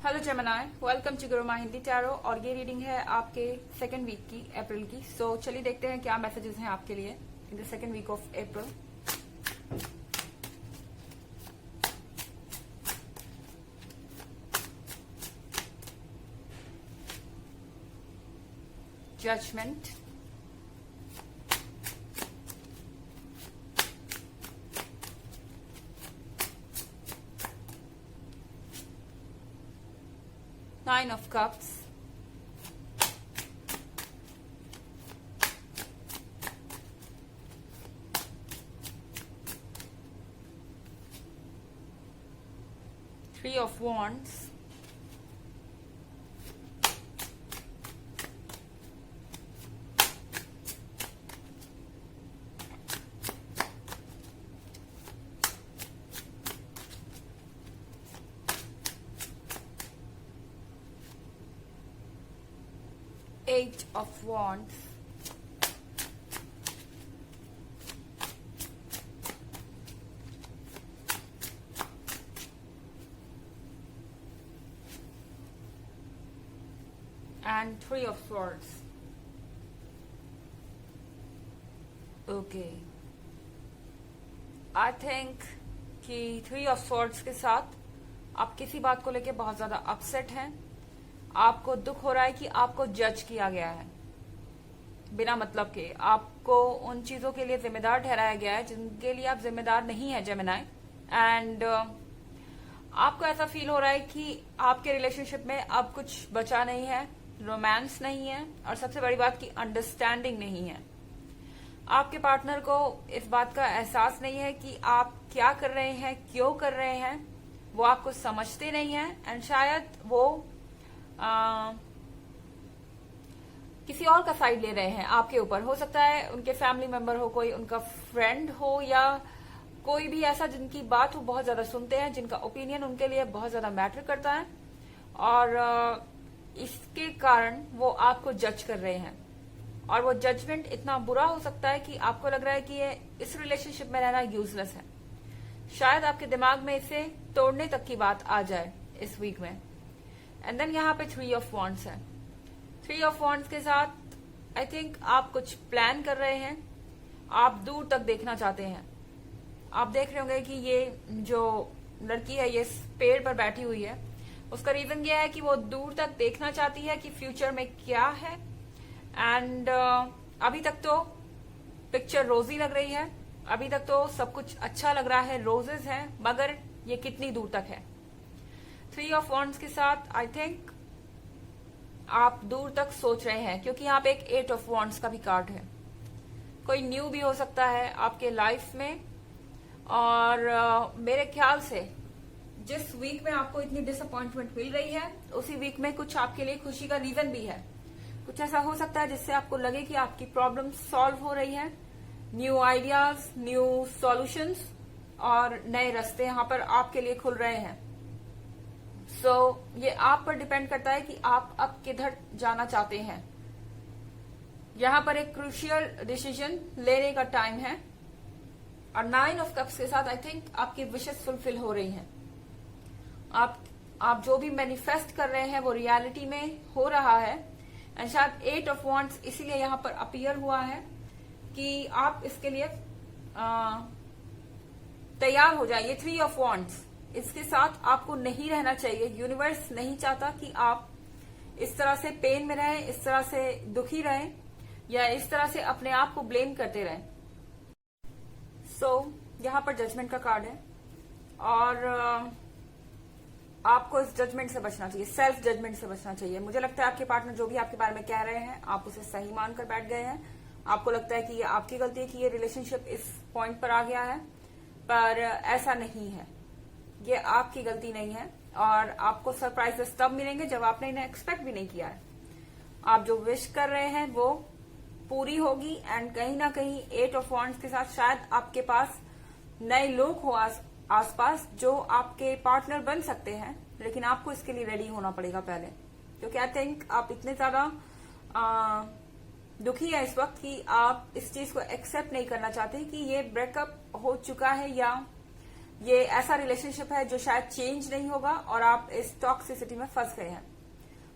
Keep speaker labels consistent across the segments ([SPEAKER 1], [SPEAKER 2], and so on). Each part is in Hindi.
[SPEAKER 1] Hello Gemini, welcome to Guruma Hindi tarot. और ये रीडिंग है आपके सेकेंड वीक की, अप्रैल की। सो चलिए देखते हैं क्या मैसेजेस हैं आपके लिए in the second week of April. Judgement, Nine of Cups, Three of Wands, Eight of Wands, and Three of Swords. Okay, I think कि Three of Swords के साथ आप किसी बात को लेके बहुत ज्यादा अपसेट हैं। आपको दुख हो रहा है कि आपको जज किया गया है बिना मतलब के। आपको उन चीजों के लिए जिम्मेदार ठहराया गया है जिनके लिए आप जिम्मेदार नहीं है जेमिनी। एंड आपको ऐसा फील हो रहा है कि आपके रिलेशनशिप में अब कुछ बचा नहीं है, रोमांस नहीं है, और सबसे बड़ी बात की अंडरस्टैंडिंग नहीं है। आपके पार्टनर को इस बात का एहसास नहीं है कि आप क्या कर रहे हैं, क्यों कर रहे हैं। वो आपको समझते नहीं है एंड शायद वो किसी और का साइड ले रहे हैं आपके ऊपर। हो सकता है उनके फैमिली मेंबर हो, कोई उनका फ्रेंड हो, या कोई भी ऐसा जिनकी बात वो बहुत ज्यादा सुनते हैं, जिनका ओपिनियन उनके लिए बहुत ज्यादा मैटर करता है, और इसके कारण वो आपको जज कर रहे हैं। और वो जजमेंट इतना बुरा हो सकता है कि आपको लग रहा है कि ये इस रिलेशनशिप में रहना यूजलेस है। शायद आपके दिमाग में इसे तोड़ने तक की बात आ जाए इस वीक में। एंड देन यहाँ पे थ्री ऑफ वॉन्ड्स है। थ्री ऑफ वॉन्ड्स के साथ आई थिंक आप कुछ प्लान कर रहे हैं, आप दूर तक देखना चाहते हैं। आप देख रहे होंगे कि ये जो लड़की है ये पेड़ पर बैठी हुई है, उसका रीजन ये है कि वो दूर तक देखना चाहती है कि फ्यूचर में क्या है। एंड अभी तक तो पिक्चर रोजी लग रही है, अभी तक तो सब कुछ अच्छा लग रहा है, रोजेस हैं, मगर ये कितनी दूर तक है। थ्री ऑफ वॉन्ड्स के साथ आई थिंक आप दूर तक सोच रहे हैं, क्योंकि यहाँ पे एक एट ऑफ वॉन्ड्स का भी कार्ड है। कोई न्यू भी हो सकता है आपके लाइफ में। और मेरे ख्याल से जिस वीक में आपको इतनी डिसअपॉइंटमेंट मिल रही है, उसी वीक में कुछ आपके लिए खुशी का रीजन भी है। कुछ ऐसा हो सकता है जिससे आपको लगे कि आपकी प्रॉब्लम सॉल्व हो रही है। न्यू आइडियाज, न्यू सॉल्यूशंस और नए रास्ते यहाँ पर आपके लिए खुल रहे हैं। सो ये आप पर डिपेंड करता है कि आप अब किधर जाना चाहते हैं। यहाँ पर एक क्रूशियल डिसीजन लेने का टाइम है। और नाइन ऑफ कप्स के साथ आई थिंक आपकी विशेस फुलफिल हो रही हैं। आप जो भी मैनिफेस्ट कर रहे हैं वो रियलिटी में हो रहा है। एंड शायद एट ऑफ वॉन्ड्स इसीलिए यहाँ पर अपीयर हुआ है कि आप इसके लिए तैयार हो जाइए। थ्री ऑफ वॉन्ड्स, इसके साथ आपको नहीं रहना चाहिए। यूनिवर्स नहीं चाहता कि आप इस तरह से पेन में रहें, इस तरह से दुखी रहें, या इस तरह से अपने आप को ब्लेम करते रहें। सो यहाँ पर जजमेंट का कार्ड है, और आपको इस जजमेंट से बचना चाहिए, सेल्फ जजमेंट से बचना चाहिए। मुझे लगता है आपके पार्टनर जो भी आपके बारे में कह रहे हैं, आप उसे सही मानकर बैठ गए हैं। आपको लगता है कि ये आपकी गलती है कि ये रिलेशनशिप इस पॉइंट पर आ गया है, पर ऐसा नहीं है। ये आपकी गलती नहीं है, और आपको सरप्राइजेस तब मिलेंगे जब आपने इन्हें एक्सपेक्ट भी नहीं किया है। आप जो विश कर रहे हैं वो पूरी होगी। एंड कहीं ना कहीं एट ऑफ वॉन्ड्स के साथ शायद आपके पास नए लोग हो आसपास जो आपके पार्टनर बन सकते हैं, लेकिन आपको इसके लिए रेडी होना पड़ेगा पहले। क्योंकि आई थिंक आप इतने ज्यादा दुखी है इस वक्त कि आप इस चीज को एक्सेप्ट नहीं करना चाहते कि ये ब्रेकअप हो चुका है, या ये ऐसा रिलेशनशिप है जो शायद चेंज नहीं होगा और आप इस टॉक्सिसिटी में फंस गए हैं।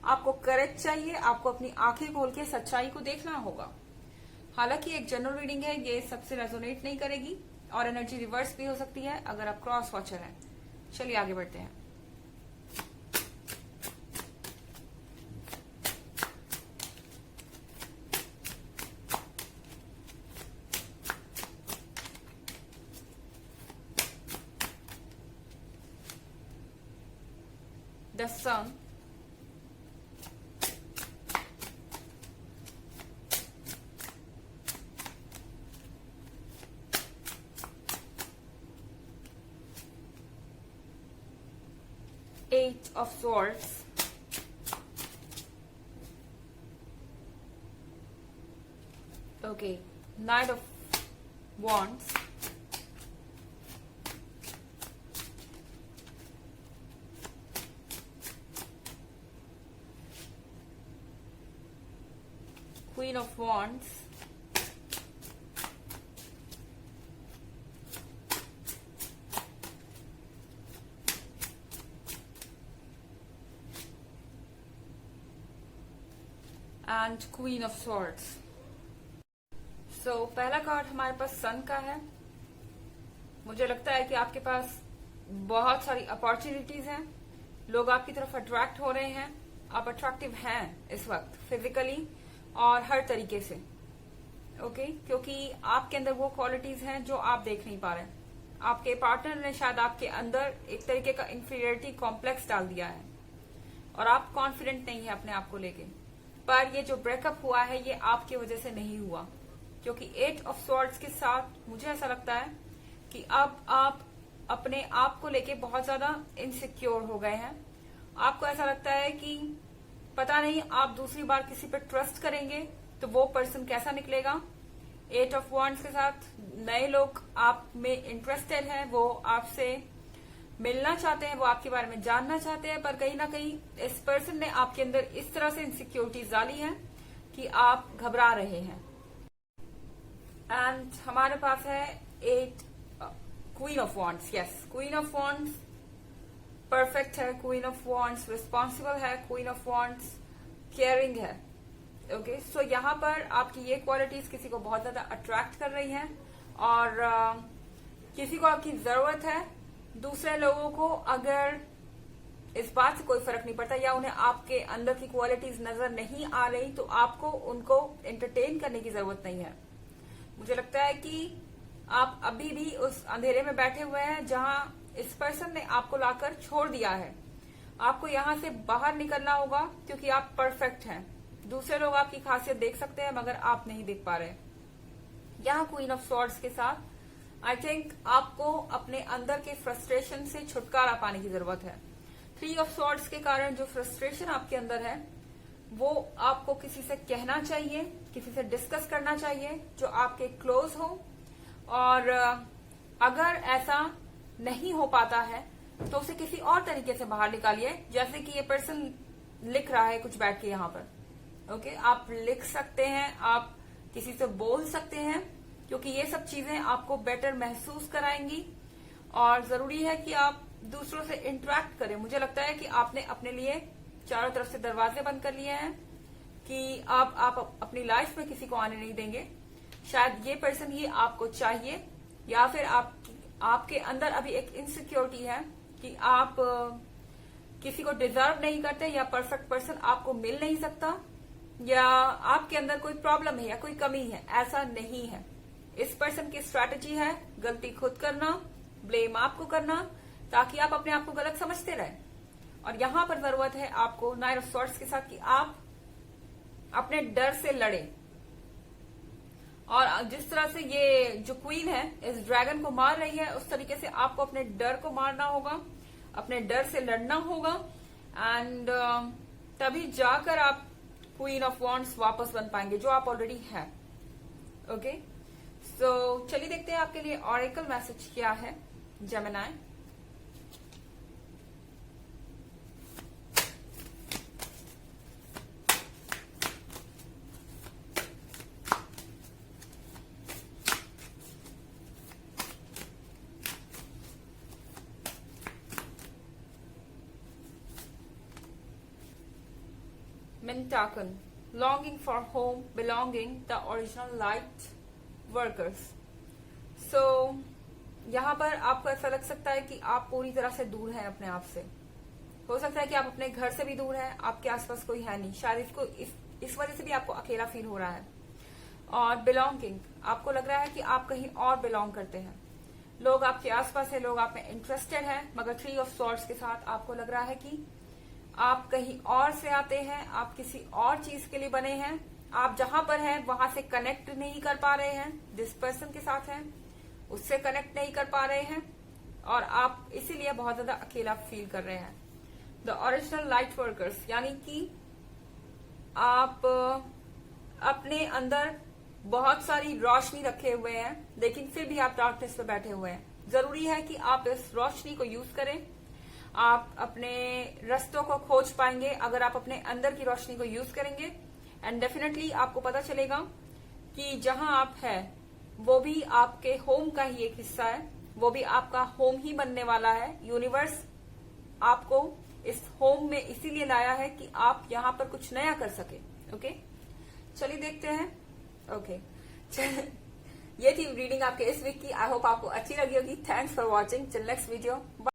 [SPEAKER 1] आपको करेज चाहिए, आपको अपनी आंखें खोल के सच्चाई को देखना होगा। हालांकि एक जनरल रीडिंग है, ये सबसे रेजोनेट नहीं करेगी और एनर्जी रिवर्स भी हो सकती है अगर आप क्रॉस वॉचर हैं। चलिए आगे बढ़ते हैं। The Sun, Eight of Swords, okay, Knight of Wands, Queen of Wands, and Queen of Swords. So पहला कार्ड हमारे पास सन का है। मुझे लगता है कि आपके पास बहुत सारी अपॉर्चुनिटीज हैं, लोग आपकी तरफ अट्रैक्ट हो रहे हैं, आप अट्रैक्टिव हैं इस वक्त फिजिकली और हर तरीके से, ओके, क्योंकि आपके अंदर वो क्वालिटीज हैं जो आप देख नहीं पा रहे हैं। आपके पार्टनर ने शायद आपके अंदर एक तरीके का इंफीरियरिटी कॉम्प्लेक्स डाल दिया है और आप कॉन्फिडेंट नहीं है अपने आप को लेके। पर ये जो ब्रेकअप हुआ है ये आपकी वजह से नहीं हुआ, क्योंकि एट ऑफ स्वॉर्ड्स के साथ मुझे ऐसा लगता है कि अब आप अपने आप को लेके बहुत ज्यादा इनसिक्योर हो गए हैं। आपको ऐसा लगता है कि पता नहीं आप दूसरी बार किसी पर ट्रस्ट करेंगे तो वो पर्सन कैसा निकलेगा। एट ऑफ वॉन्ड्स के साथ नए लोग आप में इंटरेस्टेड हैं, वो आपसे मिलना चाहते हैं, वो आपके बारे में जानना चाहते हैं, पर कहीं ना कहीं इस पर्सन ने आपके अंदर इस तरह से इनसिक्योरिटीज डाली है कि आप घबरा रहे हैं। एंड हमारे पास है at queen of wands. Yes, queen of wands perfect है, क्वीन ऑफ वॉन्ड्स रिस्पॉन्सिबल है, क्वीन ऑफ वॉन्ड्स केयरिंग है। ओके, सो यहाँ पर आपकी ये क्वालिटीज किसी को बहुत ज्यादा अट्रैक्ट कर रही हैं और किसी को आपकी जरूरत है। दूसरे लोगों को अगर इस बात से कोई फर्क नहीं पड़ता या उन्हें आपके अंदर की क्वालिटीज नजर नहीं आ रही तो आपको उनको एंटरटेन करने की जरूरत नहीं है। मुझे लगता है कि आप अभी भी उस अंधेरे में बैठे हुए हैं जहां इस पर्सन ने आपको लाकर छोड़ दिया है। आपको यहां से बाहर निकलना होगा क्योंकि आप परफेक्ट हैं। दूसरे लोग आपकी खासियत देख सकते हैं मगर आप नहीं देख पा रहे। यहाँ क्वीन ऑफ स्वॉर्ड्स के साथ आई थिंक आपको अपने अंदर के फ्रस्ट्रेशन से छुटकारा पाने की जरूरत है। थ्री ऑफ स्वॉर्ड्स के कारण जो फ्रस्ट्रेशन आपके अंदर है वो आपको किसी से कहना चाहिए, किसी से डिस्कस करना चाहिए जो आपके क्लोज हो। और अगर ऐसा नहीं हो पाता है तो उसे किसी और तरीके से बाहर निकालिए, जैसे कि ये पर्सन लिख रहा है कुछ बैठ के यहाँ पर। ओके, आप लिख सकते हैं, आप किसी से बोल सकते हैं, क्योंकि ये सब चीजें आपको बेटर महसूस कराएंगी और जरूरी है कि आप दूसरों से इंटरेक्ट करें। मुझे लगता है कि आपने अपने लिए चारों तरफ से दरवाजे बंद कर लिए हैं कि आप अपनी लाइफ में किसी को आने नहीं देंगे। शायद ये पर्सन ही आपको चाहिए या फिर आपके अंदर अभी एक इनसिक्योरिटी है कि आप किसी को डिजर्व नहीं करते या परफेक्ट पर्सन आपको मिल नहीं सकता या आपके अंदर कोई प्रॉब्लम है या कोई कमी है। ऐसा नहीं है। इस पर्सन की स्ट्रैटेजी है गलती खुद करना, ब्लेम आपको करना, ताकि आप अपने आप को गलत समझते रहे। और यहां पर जरूरत है आपको नाइट ऑफ स्वॉर्ड्स के साथ कि आप अपने डर से लड़े। और जिस तरह से ये जो क्वीन है इस ड्रैगन को मार रही है, उस तरीके से आपको अपने डर को मारना होगा, अपने डर से लड़ना होगा एंड तभी जाकर आप क्वीन ऑफ वॉन्ड्स वापस बन पाएंगे जो आप ऑलरेडी हैं। ओके, सो चलिए देखते हैं आपके लिए ऑरेकल मैसेज क्या है Gemini. Mintakan, longing for home, belonging, the original light workers. So यहाँ पर आपको ऐसा लग सकता है कि आप पूरी तरह से दूर हैं अपने आप से। हो सकता है कि आप अपने घर से भी दूर हैं, आपके आसपास कोई है नहीं, शायद इसको इस वजह से भी आपको अकेला फील हो रहा है। और बिलोंगिंग, आपको लग रहा है कि आप कहीं और बिलोंग करते हैं, लोग आपके आसपास है, लोग आप में इंटरेस्टेड हैं, मगर 3 ऑफ सॉर्ड्स के साथ आपको लग रहा है कि आप कहीं और से आते हैं, आप किसी और चीज के लिए बने हैं, आप जहां पर हैं वहां से कनेक्ट नहीं कर पा रहे हैं, जिस पर्सन के साथ हैं उससे कनेक्ट नहीं कर पा रहे हैं, और आप इसीलिए बहुत ज्यादा अकेला फील कर रहे हैं। द ओरिजिनल लाइट वर्कर्स, यानी कि आप अपने अंदर बहुत सारी रोशनी रखे हुए हैं, लेकिन फिर भी आप डार्कनेस पे बैठे हुए हैं। जरूरी है कि आप इस रोशनी को यूज करें, आप अपने रास्तों को खोज पाएंगे अगर आप अपने अंदर की रोशनी को यूज करेंगे। एंड डेफिनेटली आपको पता चलेगा कि जहां आप हैं वो भी आपके होम का ही एक हिस्सा है, वो भी आपका होम ही बनने वाला है। यूनिवर्स आपको इस होम में इसीलिए लाया है कि आप यहाँ पर कुछ नया कर सके। ओके, चलिए देखते हैं। ओके, ये थी रीडिंग आपके इस वीक की। आई होप आपको अच्छी लगी होगी। Thanks for watching. Till next video.